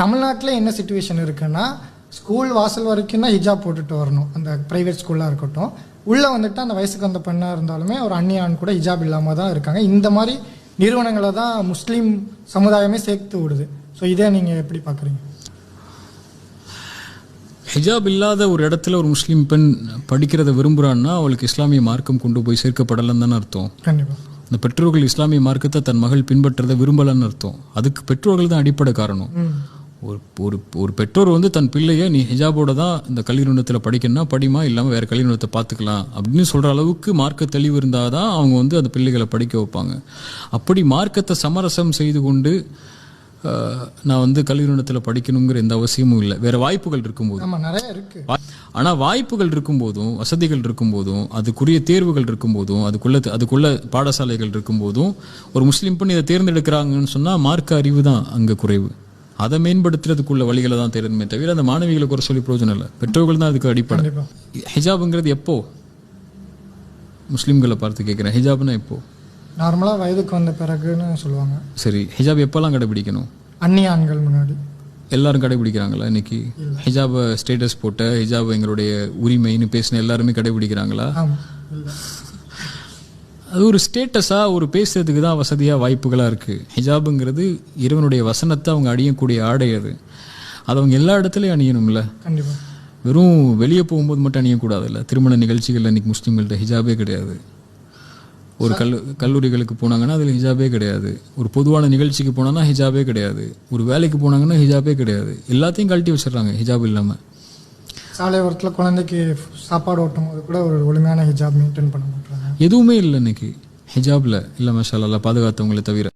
தமிழ்நாட்டில் என்ன சிச்சுவேஷன் இருக்குன்னா, ஸ்கூல் வாசல் வரைக்கும் தான் ஹிஜாப் போட்டுட்டு வரணும், அந்த ப்ரைவேட் ஸ்கூலாக இருக்கட்டும். உள்ளே வந்துட்டு அந்த வயசுக்கு வந்த பெண்ணாக இருந்தாலுமே ஒரு அந்நிய ஆண் கூட ஹிஜாப் இல்லாமல் தான் இருக்காங்க. இந்த மாதிரி நிறுவனங்களை தான் முஸ்லீம் சமுதாயமே சேர்த்து விடுது. ஸோ இதை நீங்கள் எப்படி பார்க்குறீங்க? ஹிஜாப் இல்லாத ஒரு இடத்துல ஒரு முஸ்லீம் பெண் படிக்கிறத விரும்புகிறான்னா அவளுக்கு இஸ்லாமிய மார்க்கம் கொண்டு போய் சேர்க்கப்படலன்னு தானே அர்த்தம். கண்டிப்பாக இந்த பெற்றோர்கள் இஸ்லாமிய மார்க்கத்தை தன் மகள் பின்பற்றதை விரும்பலன்னு அர்த்தம். அதுக்கு பெற்றோர்கள் தான் அடிப்படை காரணம். ஒரு பெற்றோர் வந்து தன் பிள்ளைய நீ ஹிஜாபோட தான் இந்த கல்வி நிறுவனத்தில் படிக்கணும்னா படிமா, இல்லாமல் வேறு கல்வி நிறுவனத்தை பார்த்துக்கலாம் அப்படின்னு சொல்கிற அளவுக்கு மார்க்க தெளிவு இருந்தால் தான் அவங்க வந்து அந்த பிள்ளைகளை படிக்க வைப்பாங்க. அப்படி மார்க்கத்தை சமரசம் செய்து கொண்டு நான் வந்து கல்வி நிறுவனத்தில் படிக்கணுங்கிற எந்த அவசியமும் இல்லை. வேறு வாய்ப்புகள் இருக்கும்போது, நிறைய இருக்கு. ஆனால் வாய்ப்புகள் இருக்கும்போதும் வசதிகள் இருக்கும்போதும் அதுக்குரிய தேர்வுகள் இருக்கும்போதும் அதுக்குள்ள பாடசாலைகள் இருக்கும்போதும் ஒரு முஸ்லீம் பெண் இதை தேர்ந்தெடுக்கிறாங்கன்னு சொன்னால் மார்க்க அறிவு தான் அங்கே குறைவு. அதை மேம்படுத்துறதுக்குள்ள வழிகளை தான் தேர்ந்தமே தவிர அந்த மாணவிகளை குறை சொல்லி பிரயோஜனம் இல்லை. பெற்றோர்கள் தான் அதுக்கு அடிப்படை. ஹிஜாபுங்கிறது எப்போ முஸ்லீம்களை பார்த்து கேட்குறேன், ஹிஜாப்னா எப்போ? நார்மலாக வயதுக்கு வந்த பிறகுன்னு சொல்லுவாங்க. சரி, ஹிஜாப் எப்போல்லாம் கடைபிடிக்கணும்? அந்நிய ஆண்கள் முன்னாடி. எல்லாரும் கடைபிடிக்கிறாங்களா இன்னைக்கு? ஹிஜாபை ஸ்டேட்டஸ் போட்ட ஹிஜாப் எங்களுடைய உரிமைன்னு பேசின எல்லாருமே கடைபிடிக்கிறாங்களா? அது ஒரு ஸ்டேட்டஸாக ஒரு பேசுறதுக்கு தான் வசதியாக வாய்ப்புகளாக இருக்குது. ஹிஜாபுங்கிறது இறைவனுடைய வசனத்தை அவங்க அணியக்கூடிய ஆடை. அது அவங்க எல்லா இடத்துலையும் அணியணும்ல. கண்டிப்பாக வெறும் வெளியே போகும்போது மட்டும் அணியக்கூடாதுல்ல. திருமண நிகழ்ச்சிகள் அன்றைக்கி முஸ்லீம்கள்ட்ட ஹிஜாபே கிடையாது. ஒரு கல்லூரிகளுக்கு போனாங்கன்னா அதில் ஹிஜாபே கிடையாது. ஒரு பொதுவான நிகழ்ச்சிக்கு போனாங்கன்னா ஹிஜாபே கிடையாது. ஒரு வேலைக்கு போனாங்கன்னா ஹிஜாபே கிடையாது. எல்லாத்தையும் கழட்டி வச்சிடறாங்க ஹிஜாப் இல்லாமல். சாலை ஓரத்தில் குழந்தைக்கு சாப்பாடு ஓட்டும் போது கூட ஒரு ஒழுங்கான ஹிஜாப் மெயின்டைன் பண்ண மாட்டாங்க. எதுவுமே இல்லை இன்னைக்கு ஹிஜாபில் இல்லை. மஷா அல்லாஹ் பாதுகாத்தவங்களை தவிர